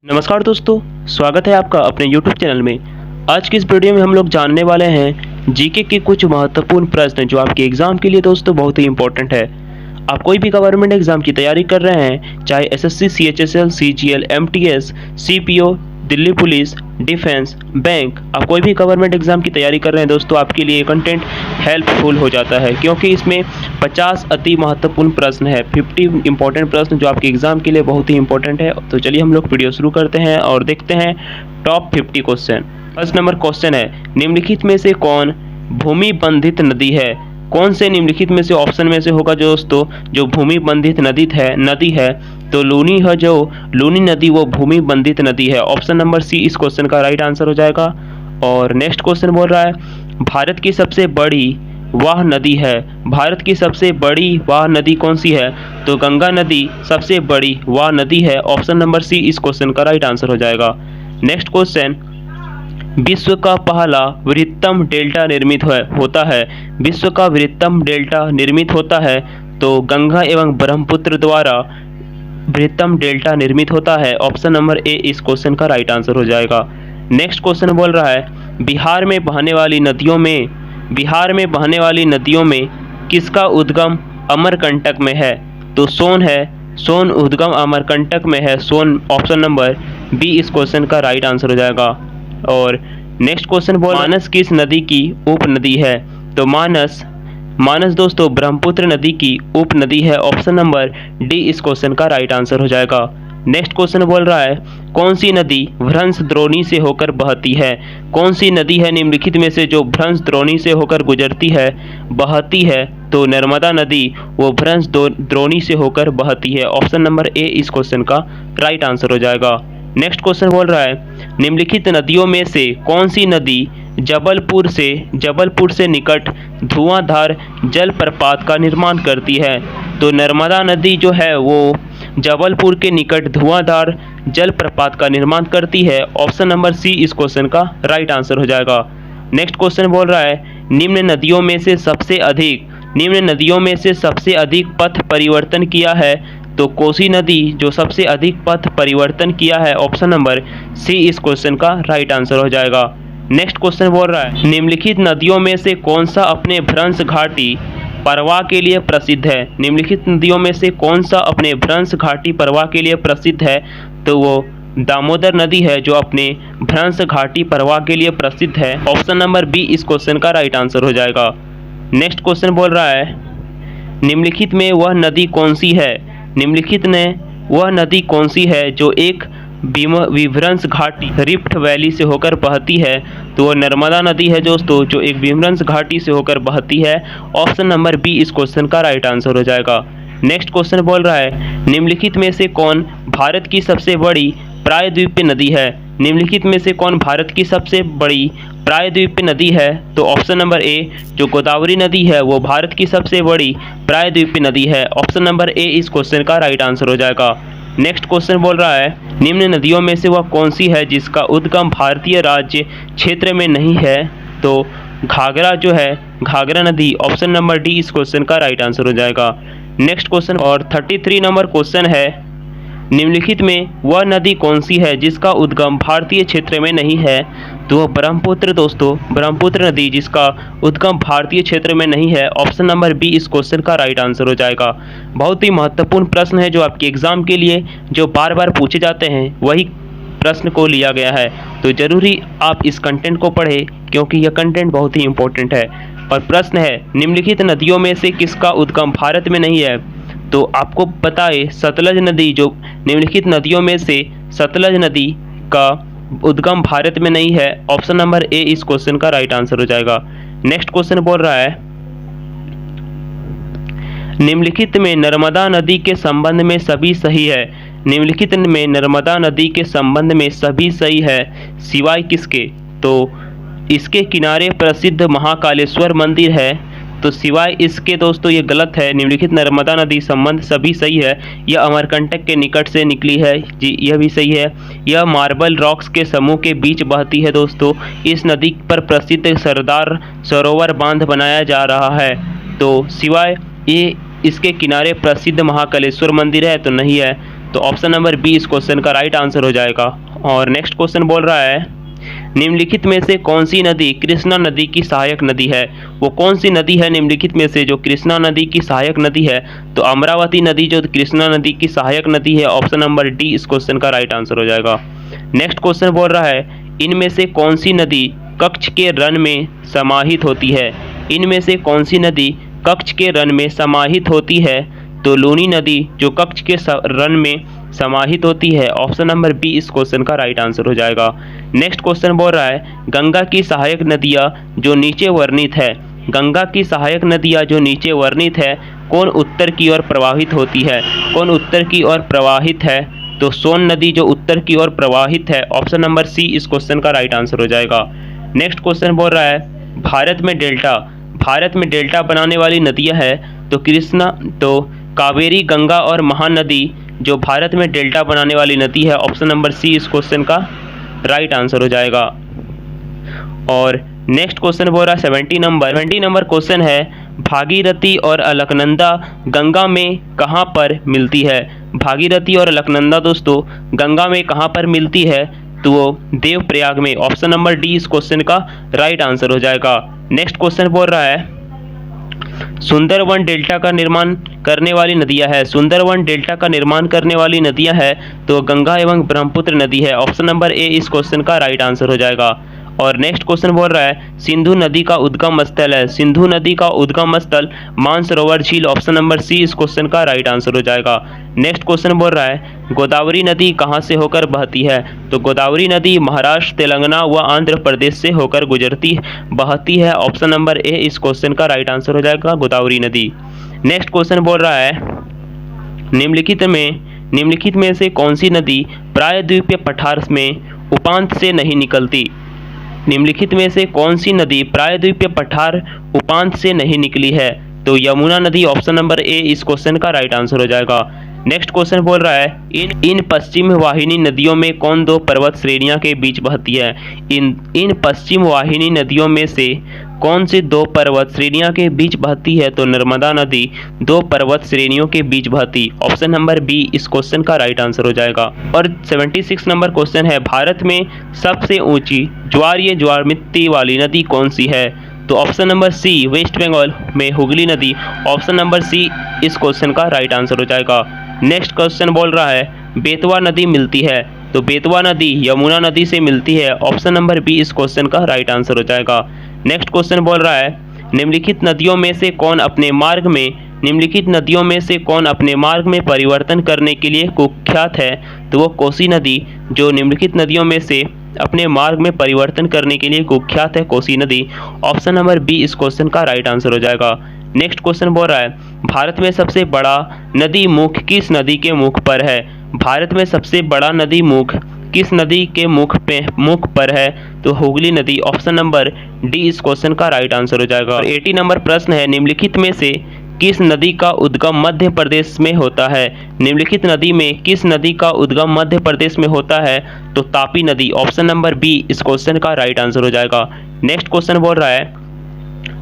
नमस्कार दोस्तों, स्वागत है आपका अपने YouTube चैनल में। आज की इस वीडियो में हम लोग जानने वाले हैं जीके के कुछ महत्वपूर्ण प्रश्न जो आपके एग्जाम के लिए दोस्तों बहुत ही इंपॉर्टेंट है। आप कोई भी गवर्नमेंट एग्जाम की तैयारी कर रहे हैं, चाहे SSC, CHSL, CGL, MTS, CPO, Delhi police, defence, bank, आप कोई भी गवर्नमेंट एग्जाम की तैयारी कर रहे हैं दोस्तों, आपके लिए कंटेंट हेल्पफुल हो जाता है क्योंकि इसमें 50 अति महत्वपूर्ण प्रश्न है, 50 इंपॉर्टेंट प्रश्न जो आपके एग्जाम के लिए बहुत ही इंपॉर्टेंट है। तो चलिए हम लोग वीडियो शुरू करते हैं और देखते हैं top 50 question. First number question है, निम्नलिखित में से कौन भूमि बंधित नदी है? कौन से निम्नलिखित में से ऑप्शन में से होगा दोस्तों जो भूमि बंधित नदी है? तो लूनी है, जो लूनी नदी वो भूमि बंधित नदी है। ऑप्शन नंबर सी इस क्वेश्चन का राइट आंसर हो जाएगा। और नेक्स्ट क्वेश्चन बोल रहा है, भारत की सबसे बड़ी वह नदी है। भारत की सबसे बड़ी वह नदी कौन सी है? तो गंगा नदी सबसे बड़ी वह नदी है। ऑप्शन नंबर सी इस क्वेश्चन का राइट आंसर हो जाएगा। नेक्स्ट क्वेश्चन, विश्व का पहला वृहत्तम डेल्टा निर्मित होता है। विश्व का वृहत्तम डेल्टा निर्मित होता है तो गंगा एवं ब्रह्मपुत्र द्वारा वृहत्तम डेल्टा निर्मित होता है। ऑप्शन नंबर ए इस क्वेश्चन का राइट आंसर हो जाएगा। नेक्स्ट क्वेश्चन बोल रहा है, बिहार में बहने वाली नदियों में किसका उद्गम अमरकंटक में है? तो सोन उद्गम अमरकंटक में है। सोन ऑप्शन नंबर बी इस क्वेश्चन का राइट आंसर हो जाएगा। और नेक्स्ट क्वेश्चन बोल, मानस किस नदी की उपनदी है? तो मानस दोस्तों ब्रह्मपुत्र नदी की उपनदी है। ऑप्शन नंबर डी इस क्वेश्चन का राइट आंसर हो जाएगा। नेक्स्ट क्वेश्चन बोल रहा है, कौन सी नदी भ्रंश द्रोणी से होकर बहती है? कौन सी नदी है निम्नलिखित में से जो भ्रंश द्रोणी से होकर गुजरती है, बहती है? तो नर्मदा नदी वो भ्रंश द्रोणी से होकर बहती है। ऑप्शन नंबर ए इस क्वेश्चन का राइट आंसर हो जाएगा। नेक्स्ट क्वेश्चन बोल रहा है, निम्नलिखित नदियों में से कौन सी नदी जबलपुर से निकट धुआंधार जलप्रपात का निर्माण करती है? तो नर्मदा नदी जो है वो जबलपुर के निकट धुआंधार जलप्रपात का निर्माण करती है। ऑप्शन नंबर सी इस क्वेश्चन का राइट आंसर हो जाएगा। नेक्स्ट क्वेश्चन बोल रहा है, निम्न नदियों में से सबसे अधिक पथ परिवर्तन किया है? तो कोसी नदी जो सबसे अधिक पथ परिवर्तन किया है। ऑप्शन नंबर सी इस क्वेश्चन का राइट आंसर हो जाएगा। नेक्स्ट क्वेश्चन बोल रहा है, निम्नलिखित नदियों में से कौन सा अपने भ्रंश घाटी परवाह के लिए प्रसिद्ध है? निम्नलिखित नदियों में से कौन सा अपने भ्रंश घाटी परवाह के लिए प्रसिद्ध है? तो वो दामोदर नदी है जो अपने भ्रंश घाटी परवाह के लिए प्रसिद्ध है। ऑप्शन नंबर बी इस क्वेश्चन का राइट आंसर हो जाएगा। नेक्स्ट क्वेश्चन बोल रहा है, निम्नलिखित में वह नदी कौन सी है? निम्नलिखित में वह नदी कौन सी है जो एक विभ्रंश घाटी रिफ्ट वैली से होकर बहती है? तो वह नर्मदा नदी है दोस्तों जो एक विभ्रंश घाटी से होकर बहती है। ऑप्शन नंबर बी इस क्वेश्चन का राइट आंसर हो जाएगा। नेक्स्ट क्वेश्चन बोल रहा है, निम्नलिखित में से कौन भारत की सबसे बड़ी प्रायद्वीपीय नदी है? निम्नलिखित में से कौन भारत की सबसे बड़ी प्रायद्वीपीय नदी है? तो ऑप्शन नंबर ए जो गोदावरी नदी है वो भारत की सबसे बड़ी प्रायद्वीपीय नदी है। ऑप्शन नंबर ए इस क्वेश्चन का राइट आंसर हो जाएगा। नेक्स्ट क्वेश्चन बोल रहा है, निम्न नदियों में से वह कौन सी है जिसका उद्गम भारतीय राज्य क्षेत्र में नहीं है? तो घाघरा नदी। ऑप्शन नंबर डी इस क्वेश्चन का राइट आंसर हो जाएगा। नेक्स्ट क्वेश्चन और 33 नंबर क्वेश्चन है, निम्नलिखित में वह नदी कौन सी है जिसका उद्गम भारतीय क्षेत्र में नहीं है? तो ब्रह्मपुत्र दोस्तों, ब्रह्मपुत्र नदी जिसका उद्गम भारतीय क्षेत्र में नहीं है। ऑप्शन नंबर बी इस क्वेश्चन का राइट आंसर हो जाएगा। बहुत ही महत्वपूर्ण प्रश्न है जो आपके एग्जाम के लिए जो बार बार पूछे जाते हैं वही प्रश्न को लिया गया है। तो जरूरी आप इस कंटेंट को पढ़ें क्योंकि यह कंटेंट बहुत ही इंपॉर्टेंट है। और प्रश्न है, निम्नलिखित नदियों में से किसका उद्गम भारत में नहीं है? तो आपको पता है सतलज नदी, जो निम्नलिखित नदियों में से सतलज नदी का उद्गम भारत में नहीं है। ऑप्शन नंबर ए इस क्वेश्चन का राइट आंसर हो जाएगा। नेक्स्ट क्वेश्चन बोल रहा है, निम्नलिखित में नर्मदा नदी के संबंध में सभी सही है? निम्नलिखित में नर्मदा नदी के संबंध में सभी सही है सिवाय किसके? तो इसके किनारे प्रसिद्ध महाकालेश्वर मंदिर है। तो सिवाय इसके दोस्तों ये गलत है। निम्नलिखित नर्मदा नदी संबंध सभी सही है। यह अमरकंटक के निकट से निकली है जी, यह भी सही है। यह मार्बल रॉक्स के समूह के बीच बहती है दोस्तों। इस नदी पर प्रसिद्ध सरदार सरोवर बांध बनाया जा रहा है। तो सिवाय ये इसके किनारे प्रसिद्ध महाकालेश्वर मंदिर है तो नहीं है। तो ऑप्शन नंबर बी इस क्वेश्चन का राइट आंसर हो जाएगा। और नेक्स्ट क्वेश्चन बोल रहा है निम्नलिखित में से कौन सी नदी कृष्णा नदी की सहायक नदी है। वो कौन सी नदी है निम्नलिखित में से जो कृष्णा नदी की सहायक नदी है। तो अमरावती नदी जो कृष्णा नदी की सहायक नदी है, ऑप्शन नंबर डी इस क्वेश्चन का राइट आंसर हो जाएगा। नेक्स्ट क्वेश्चन बोल रहा है इनमें से कौन सी नदी कच्छ के रण में समाहित होती है। इनमें से कौन सी नदी कच्छ के रण में समाहित होती है। तो लूनी नदी जो कच्छ के रण में समाहित होती है, ऑप्शन नंबर बी इस क्वेश्चन का राइट आंसर हो जाएगा। नेक्स्ट क्वेश्चन बोल रहा है गंगा की सहायक नदियाँ जो नीचे वर्णित है। गंगा की सहायक नदियाँ जो नीचे वर्णित है कौन उत्तर की ओर प्रवाहित होती है। कौन उत्तर की ओर प्रवाहित है। तो सोन नदी जो उत्तर की ओर प्रवाहित है, ऑप्शन नंबर सी इस क्वेश्चन का राइट आंसर हो जाएगा। नेक्स्ट क्वेश्चन बोल रहा है भारत में डेल्टा बनाने वाली नदियां हैं तो कृष्णा तो कावेरी, गंगा और महानदी जो भारत में डेल्टा बनाने वाली नदी है, ऑप्शन नंबर सी इस क्वेश्चन का राइट आंसर हो जाएगा। और नेक्स्ट क्वेश्चन बोल रहा है 70 नंबर क्वेश्चन है भागीरथी और अलकनंदा गंगा में कहाँ पर मिलती है। भागीरथी और अलकनंदा दोस्तों गंगा में कहाँ पर मिलती है। तो वो देवप्रयाग में, ऑप्शन नंबर डी इस क्वेश्चन का राइट आंसर हो जाएगा। नेक्स्ट क्वेश्चन बोल रहा है सुंदरवन डेल्टा का निर्माण करने वाली नदियां है। सुंदरवन डेल्टा का निर्माण करने वाली नदियां है तो गंगा एवं ब्रह्मपुत्र नदी है, ऑप्शन नंबर ए इस क्वेश्चन का राइट आंसर हो जाएगा। और नेक्स्ट क्वेश्चन बोल रहा है सिंधु नदी का उद्गम स्थल है। सिंधु नदी का उद्गम स्थल मानसरोवर झील, ऑप्शन नंबर सी इस क्वेश्चन का राइट आंसर हो जाएगा। नेक्स्ट क्वेश्चन बोल रहा है गोदावरी नदी कहाँ से होकर बहती है। तो गोदावरी नदी महाराष्ट्र, तेलंगाना व आंध्र प्रदेश से होकर बहती है, ऑप्शन नंबर ए इस क्वेश्चन का राइट आंसर हो जाएगा, गोदावरी नदी। नेक्स्ट क्वेश्चन बोल रहा है निम्नलिखित में से कौन सी नदी प्रायद्वीपीय पठार में उपांत से नहीं निकलती। निम्नलिखित में से कौन सी नदी प्रायद्वीपीय पठार उपांत से नहीं निकली है। तो यमुना नदी, ऑप्शन नंबर ए इस क्वेश्चन का राइट आंसर हो जाएगा। नेक्स्ट क्वेश्चन बोल रहा है इन पश्चिम वाहिनी नदियों में कौन दो पर्वत श्रेणियों के बीच बहती है। इन पश्चिम वाहिनी नदियों में से कौन सी दो पर्वत श्रेणियों के बीच बहती है। तो नर्मदा नदी दो पर्वत श्रेणियों के बीच बहती, ऑप्शन नंबर बी इस क्वेश्चन का राइट आंसर हो जाएगा। और 76 नंबर क्वेश्चन है भारत में सबसे ऊंची ज्वारीय ज्वारमिट्टी वाली नदी कौन सी है। तो option number C West Bengal में हुगली नदी, ऑप्शन नंबर सी इस क्वेश्चन का राइट आंसर हो जाएगा। नेक्स्ट क्वेश्चन बोल रहा है बेतवा नदी मिलती है। तो बेतवा नदी यमुना नदी से मिलती है, ऑप्शन नंबर बी इस क्वेश्चन का राइट आंसर हो जाएगा। नेक्स्ट क्वेश्चन बोल रहा है निम्नलिखित नदियों में से कौन अपने मार्ग में परिवर्तन करने के लिए कुख्यात है। तो वो कोसी नदी जो निम्नलिखित नदियों में से अपने मार्ग में परिवर्तन करने के लिए कुख्यात है, कोसी नदी, ऑप्शन नंबर बी इस क्वेश्चन का राइट आंसर हो जाएगा। नेक्स्ट क्वेश्चन बोल रहा है भारत में सबसे बड़ा नदी मुख किस नदी के मुख पर है। भारत में सबसे बड़ा नदी मुख किस नदी के मुख पर है। तो हुगली नदी, ऑप्शन नंबर डी इस क्वेश्चन का राइट आंसर हो जाएगा। और 80 नंबर प्रश्न है निम्नलिखित में से किस नदी का उद्गम मध्य प्रदेश में होता है। निम्नलिखित नदी में किस नदी का उद्गम मध्य प्रदेश में होता है। तो तापी नदी, ऑप्शन नंबर बी इस क्वेश्चन का राइट आंसर हो जाएगा। नेक्स्ट क्वेश्चन बोल रहा है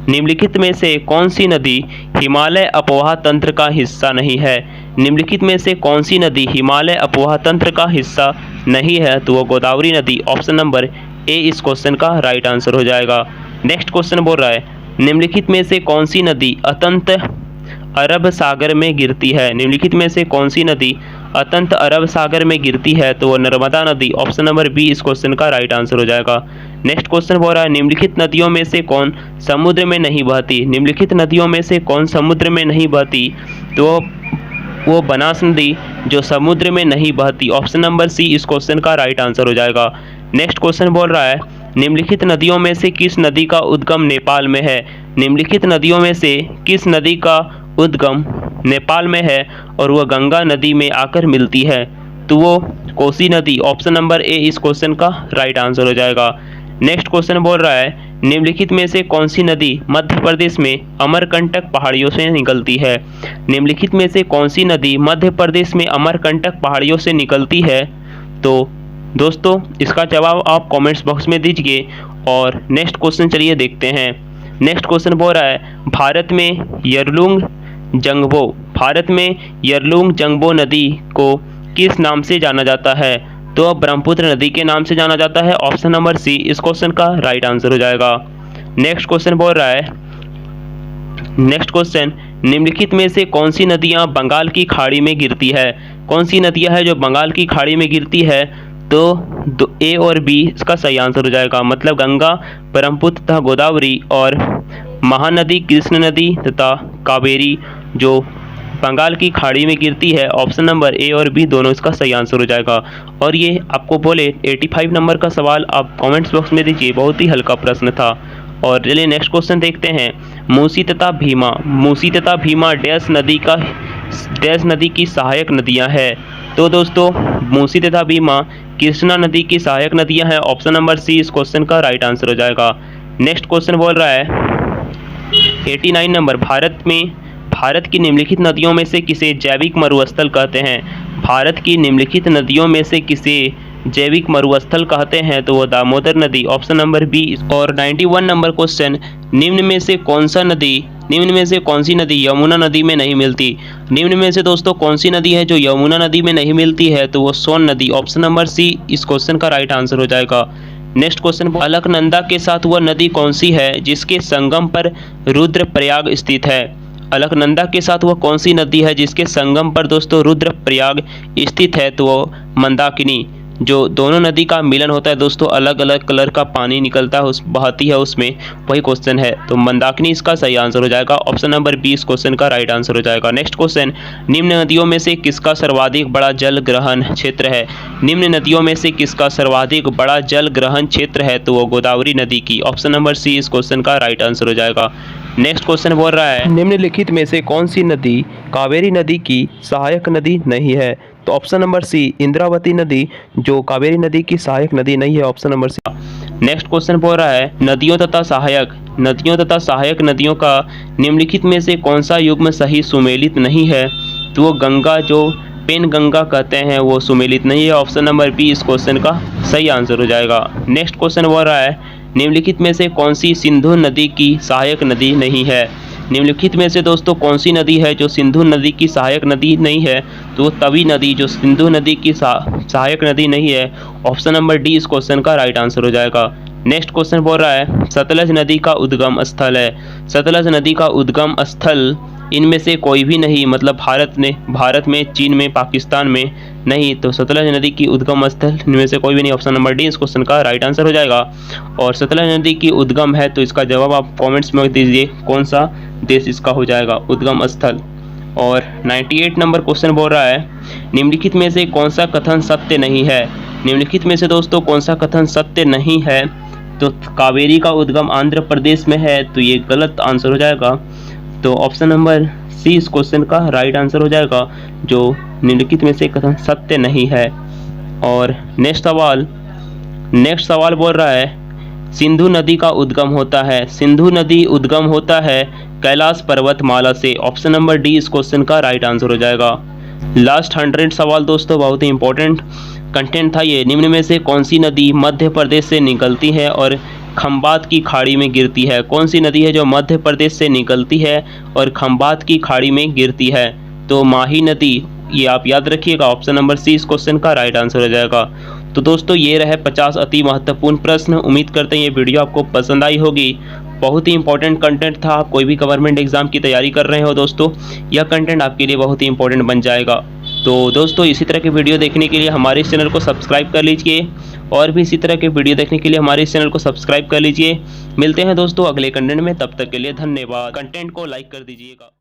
निम्नलिखित में से कौन सी नदी हिमालय अपवाह तंत्र का हिस्सा नहीं है। निम्नलिखित में से कौन सी नदी हिमालय अपवाह तंत्र का हिस्सा नहीं है। तो वो गोदावरी नदी, ऑप्शन नंबर ए इस क्वेश्चन का राइट आंसर हो जाएगा। नेक्स्ट क्वेश्चन बोल रहा है निम्नलिखित में से कौन सी नदी अतंत अरब सागर में गिरती है। निम्नलिखित में से कौन सी नदी अतंत अरब सागर में गिरती है। तो वो नर्मदा नदी, ऑप्शन नंबर बी इस क्वेश्चन का राइट आंसर हो जाएगा। नेक्स्ट क्वेश्चन बोल रहा है निम्नलिखित नदियों में से कौन समुद्र में नहीं बहती। निम्नलिखित नदियों में से कौन समुद्र में नहीं बहती। तो वो बनास नदी जो समुद्र में नहीं बहती, ऑप्शन नंबर सी इस क्वेश्चन का राइट आंसर हो जाएगा। नेक्स्ट क्वेश्चन बोल रहा है निम्नलिखित नदियों में से किस नदी का उद्गम नेपाल में है। निम्नलिखित नदियों में से किस नदी का उद्गम नेपाल में है और वह गंगा नदी में आकर मिलती है। तो वो कोसी नदी, ऑप्शन नंबर ए इस क्वेश्चन का राइट आंसर हो जाएगा। नेक्स्ट क्वेश्चन बोल रहा है निम्नलिखित में से कौन सी नदी मध्य प्रदेश में अमरकंटक पहाड़ियों से निकलती है। निम्नलिखित में से कौन सी नदी मध्य प्रदेश में अमरकंटक पहाड़ियों से निकलती है। तो दोस्तों इसका जवाब आप कमेंट्स बॉक्स में दीजिए। और नेक्स्ट क्वेश्चन चलिए देखते हैं। नेक्स्ट क्वेश्चन बोल रहा है भारत में यरलुंग जंगबो नदी को किस नाम से जाना जाता है? तो ब्रह्मपुत्र नदी के नाम से जाना जाता है। ऑप्शन नंबर सी इस क्वेश्चन का राइट आंसर हो जाएगा। नेक्स्ट क्वेश्चन बोल रहा है, नेक्स्ट क्वेश्चन, निम्नलिखित में से कौन सी नदियां बंगाल की खाड़ी में गिरती है? कौन सी नदियां है जो बंगाल की खाड़ी में गिरती है? तो ए और बी इसका सही आंसर हो जाएगा। मतलब गंगा, ब्रह्मपुत्र तथा गोदावरी और महानदी कृष्ण नदी तथा कावेरी जो बंगाल की खाड़ी में गिरती है। ऑप्शन नंबर ए और बी दोनों इसका सही आंसर हो जाएगा। और ये आपको बोले 85 नंबर का सवाल आप कमेंट्स बॉक्स में दीजिए, बहुत ही हल्का प्रश्न था। और चलिए नेक्स्ट क्वेश्चन देखते हैं। मूसी तथा भीमा डैश नदी की सहायक नदियां हैं। तो दोस्तों मूसी तथा भीमा कृष्णा नदी की सहायक नदियां हैं। ऑप्शन नंबर सी इस क्वेश्चन का राइट आंसर हो जाएगा। नेक्स्ट क्वेश्चन बोल रहा है 89 नंबर, भारत की निम्नलिखित नदियों में से किसे जैविक मरुस्थल कहते हैं? भारत की निम्नलिखित नदियों में से किसे जैविक मरुस्थल कहते हैं? तो वो दामोदर नदी, ऑप्शन नंबर बी। और 91 नंबर क्वेश्चन, निम्न में से कौन सी नदी यमुना नदी में नहीं मिलती? निम्न में से दोस्तों कौन सी नदी है जो यमुना नदी में नहीं मिलती है? तो वो सोन नदी, ऑप्शन नंबर सी इस क्वेश्चन का राइट आंसर हो जाएगा। नेक्स्ट क्वेश्चन, अलकनंदा के साथ वह नदी कौन सी है जिसके संगम पर रुद्रप्रयाग स्थित है? अलकनंदा के साथ वह कौन सी नदी है जिसके संगम पर दोस्तों रुद्रप्रयाग स्थित है? तो वो मंदाकिनी, जो दोनों नदी का मिलन होता है दोस्तों, अलग अलग कलर का पानी निकलता है, बहती है उसमें, वही क्वेश्चन है। तो मंदाकिनी इसका सही आंसर हो जाएगा। ऑप्शन नंबर बी इस क्वेश्चन का राइट आंसर हो जाएगा। नेक्स्ट क्वेश्चन, निम्न नदियों में से किसका सर्वाधिक बड़ा जल ग्रहण क्षेत्र है? निम्न नदियों में से किसका सर्वाधिक बड़ा जल ग्रहण क्षेत्र है? तो वो गोदावरी नदी की, ऑप्शन नंबर सी इस क्वेश्चन का राइट आंसर हो जाएगा। नेक्स्ट क्वेश्चन बोल रहा है, निम्नलिखित में से कौन सी नदी कावेरी नदी की सहायक नदी नहीं है? तो ऑप्शन नंबर सी इंद्रावती नदी जो कावेरी नदी की सहायक नदी नहीं है, option number C. Next question बोल रहा है, नदियों तथा सहायक नदियों का निम्नलिखित में से कौन सा युग्म सही सुमेलित नहीं है? तो वो गंगा, जो पेन गंगा कहते हैं, वो सुमेलित नहीं है। ऑप्शन नंबर बी इस क्वेश्चन का सही आंसर हो जाएगा। नेक्स्ट क्वेश्चन बोल रहा है, निम्नलिखित में से कौन सी सिंधु नदी की सहायक नदी नहीं है? निम्नलिखित में से दोस्तों कौन सी नदी है जो सिंधु नदी की सहायक नदी नहीं है? तो तवी नदी, जो सिंधु नदी की सहायक नदी नहीं है। ऑप्शन नंबर डी इस क्वेश्चन का राइट आंसर हो जाएगा। नेक्स्ट क्वेश्चन बोल रहा है, सतलज नदी का उद्गम स्थल है। सतलज नदी का उद्गम स्थल इनमें से कोई भी नहीं, मतलब भारत में, चीन में, पाकिस्तान में नहीं। तो सतलज नदी की उद्गम स्थल इनमें से कोई भी नहीं। ऑप्शन नंबर डी इस क्वेश्चन का राइट आंसर हो जाएगा। और सतलज नदी की उद्गम है तो इसका जवाब आप कमेंट्स में दीजिए, कौन सा देश इसका हो जाएगा उद्गम स्थल। और 98 नंबर क्वेश्चन बोल रहा है, निम्नलिखित में से कौन सा कथन सत्य नहीं है? निम्नलिखित में से दोस्तों कौन सा कथन सत्य नहीं है? तो कावेरी का उद्गम आंध्र प्रदेश में है, तो ये गलत आंसर हो जाएगा। तो ऑप्शन नंबर सी इस क्वेश्चन का राइट आंसर हो जाएगा, जो निम्नलिखित में से कथन सत्य नहीं है। और नेक्स्ट सवाल बोल रहा है, सिंधु नदी का उद्गम होता है। सिंधु नदी उद्गम होता है कैलाश पर्वतमाला से। ऑप्शन नंबर डी इस क्वेश्चन का राइट आंसर हो जाएगा। लास्ट 100 सवाल दोस्तों, बहुत ही इंपॉर्टेंट कंटेंट था ये। निम्न में से कौन सी नदी मध्य प्रदेश से निकलती है और खंबात की खाड़ी में गिरती है? कौन सी नदी है जो मध्य प्रदेश से निकलती है और खंबात की खाड़ी में गिरती है? तो माही नदी, ये आप याद रखिएगा। ऑप्शन नंबर सी इस क्वेश्चन का राइट आंसर हो जाएगा। तो दोस्तों ये रहे 50 अति महत्वपूर्ण प्रश्न। उम्मीद करते हैं ये वीडियो आपको पसंद आई होगी। बहुत ही इंपॉर्टेंट कंटेंट था। आप कोई भी गवर्नमेंट एग्जाम की तैयारी कर रहे हो दोस्तों, यह कंटेंट आपके लिए बहुत ही इंपॉर्टेंट बन जाएगा। तो दोस्तों इसी तरह के वीडियो देखने के लिए हमारे इस चैनल को सब्सक्राइब कर लीजिए, और भी इसी तरह के वीडियो देखने के लिए हमारे इस चैनल को सब्सक्राइब कर लीजिए। मिलते हैं दोस्तों अगले कंटेंट में, तब तक के लिए धन्यवाद। कंटेंट को लाइक कर दीजिएगा।